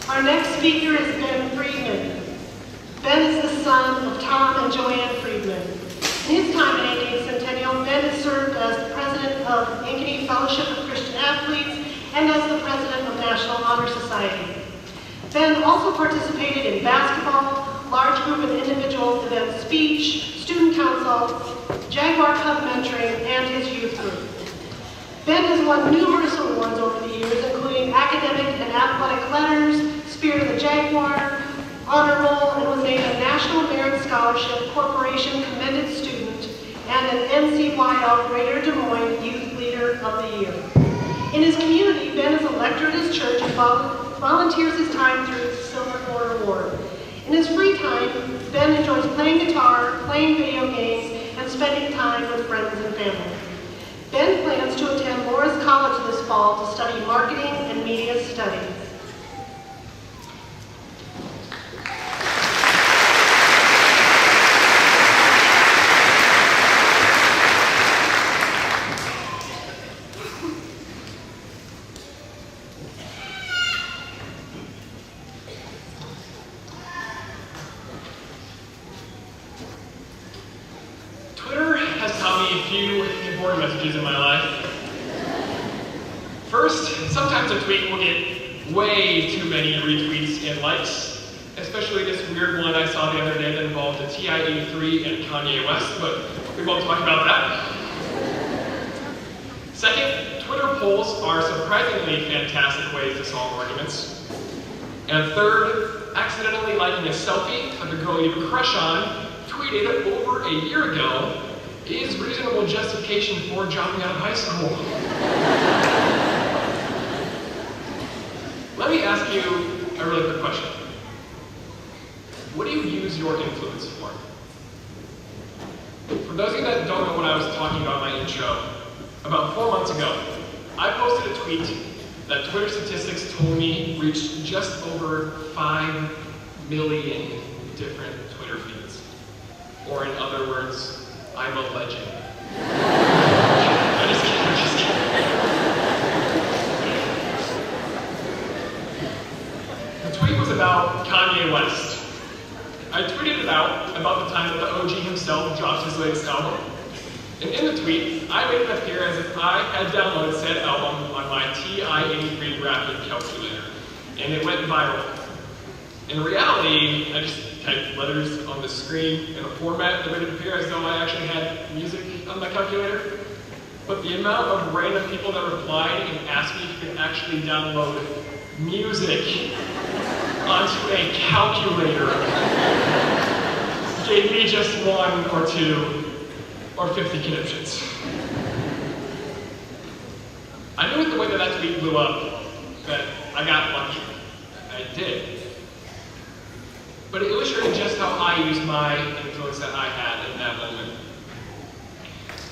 Our next speaker is Ben Friedman. Ben is the son of Tom and Joanne Friedman. In his time at Ankeny Centennial, Ben has served as the president of Ankeny Fellowship of Christian Athletes and as the president of National Honor Society. Ben also participated in basketball, large group and individual event speech, student council, Jaguar Cub mentoring, and his youth group. Ben has won numerous awards over the years, including academic and athletic letters, Spirit of the Jaguar, Honor Roll, and was named a National Merit Scholarship Corporation Commended Student and an NCYL Greater Des Moines Youth Leader of the Year. In his community, Ben is a lector at his church and volunteers his time through the Silver Cord Award. In his free time, Ben enjoys playing guitar, playing video games, and spending time with friends and family. Ben plans to attend Morris College this fall to study marketing and media studies. Messages in my life. First, sometimes a tweet will get way too many retweets and likes, especially this weird one I saw the other day that involved a TIE3 and Kanye West, but we won't talk about that. Second, Twitter polls are surprisingly fantastic ways to solve arguments. And third, accidentally liking a selfie of a girl you have a crush on, tweeted over a year ago, is reasonable justification for dropping out of high school. Let me ask you a really quick question. What do you use your influence for? For those of you that don't know what I was talking about in my intro, about 4 months ago, I posted a tweet that Twitter statistics told me reached just over 5 million different Twitter feeds. Or in other words, I'm a legend. I'm just kidding. The tweet was about Kanye West. I tweeted it out about the time that the OG himself dropped his latest album. And in the tweet, I made it appear as if I had downloaded said album on my TI-83 graphing calculator, and it went viral. In reality, I just typed letters on the screen in a format that made it appear as though I actually had music on my calculator. But the amount of random people that replied and asked me if you could actually download music onto a calculator gave me just 1 or 2 or 50 conniptions. I knew with the way that tweet blew up that I got lucky. I did. But it illustrated just how I used my influence that I had in that moment.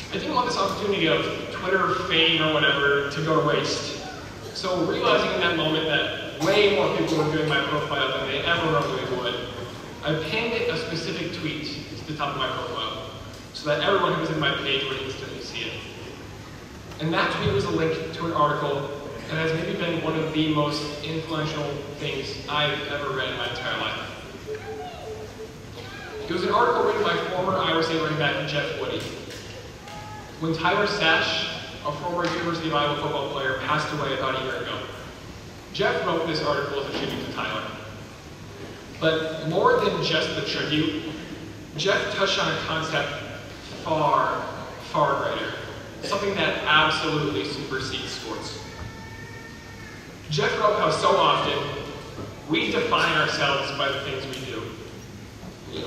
I didn't want this opportunity of Twitter fame or whatever to go to waste. So realizing in that moment that way more people were viewing my profile than they ever normally would, I pinned a specific tweet to the top of my profile so that everyone who was in my page would instantly see it. And that tweet was a link to an article that has maybe been one of the most influential things I've ever read in my entire life. It was an article written by former Iowa State running back Jeff Woody. When Tyler Sash, a former University of Iowa football player, passed away about a year ago, Jeff wrote this article as a tribute to Tyler. But more than just the tribute, Jeff touched on a concept far, far greater, something that absolutely supersedes sports. Jeff wrote how so often we define ourselves by the things we do.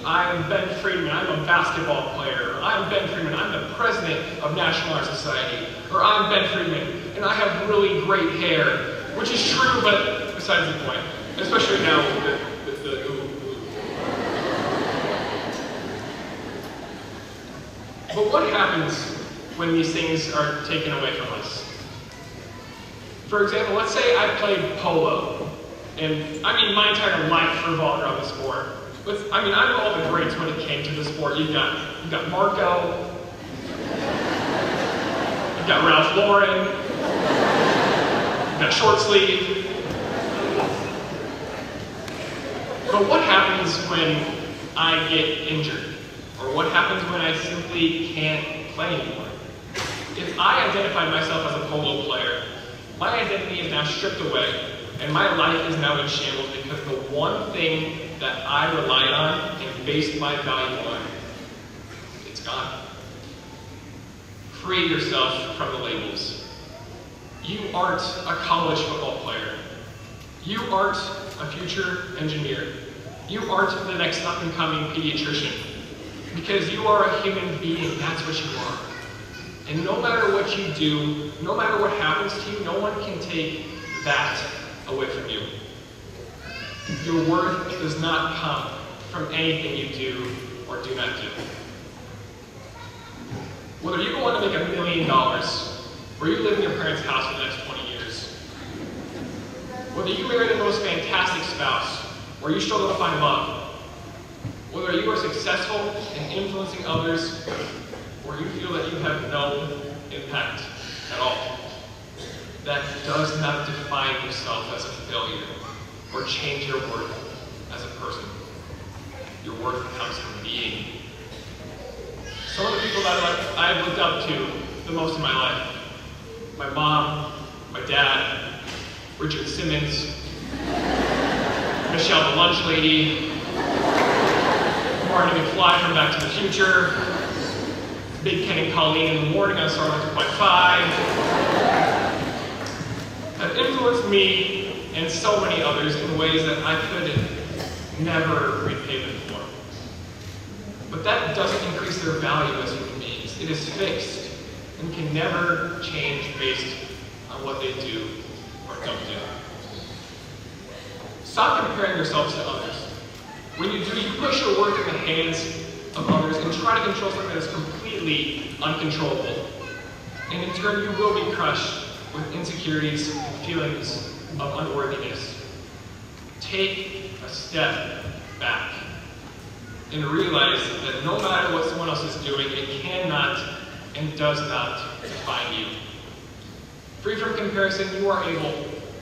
I'm Ben Friedman, I'm a basketball player. I'm Ben Friedman, I'm the president of National Honor Society. Or I'm Ben Friedman, and I have really great hair. Which is true, but besides the point. Especially now with the But what happens when these things are taken away from us? For example, let's say I played polo. And my entire life revolved around the sport. I know all the greats when it came to the sport. You've got Marco, you've got Ralph Lauren, you've got short sleeve. But what happens when I get injured? Or what happens when I simply can't play anymore? If I identified myself as a polo player, my identity is now stripped away, and my life is now in shambles because the one thing that I relied on and based my value on, it's gone. Free yourself from the labels. You aren't a college football player. You aren't a future engineer. You aren't the next up-and-coming pediatrician. Because you are a human being, that's what you are. And no matter what you do, no matter what happens to you, no one can take that away from you. Your worth does not come from anything you do or do not do. Whether you go on to make $1 million, or you live in your parents' house for the next 20 years, whether you marry the most fantastic spouse, or you struggle to find love, whether you are successful in influencing others, or you feel that you have no impact at all, that does not define yourself as a failure or change your worth as a person. Your worth comes from being. Some of the people that I've looked up to the most in my life, my mom, my dad, Richard Simmons, Michelle the lunch lady, Marty McFly from Back to the Future, Big Ken and Colleen in the morning on Star 2.5, have influenced me and so many others in ways that I could never repay them for. But that doesn't increase their value as human beings. It is fixed and can never change based on what they do or don't do. Stop comparing yourselves to others. When you do, you push your work in the hands of others and try to control something that is completely uncontrollable. And in turn, you will be crushed with insecurities and feelings of unworthiness. Take a step back and realize that no matter what someone else is doing, it cannot and does not define you. Free from comparison, you are able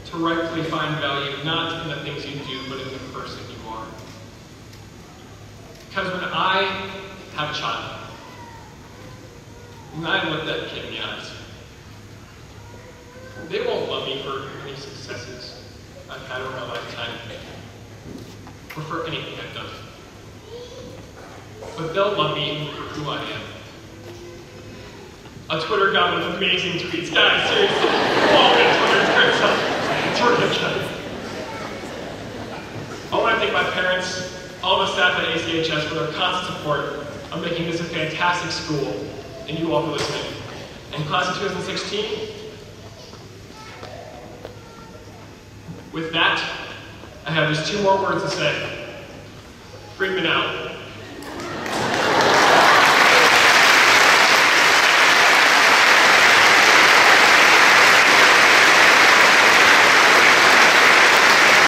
to rightfully find value not in the things you do, but in the person you are. Because when I have a child, when I look that kid in the eyes, they won't love me for any successes I've had over my lifetime, or for anything I've done. But they'll love me for who I am. A Twitter god with amazing tweets. Guys, seriously. Oh man, Twitter's great stuff. I want to thank my parents, all the staff at ACHS for their constant support of making this a fantastic school, and you all for listening. And class of 2016, with that, I have just 2 more words to say. Friedman out.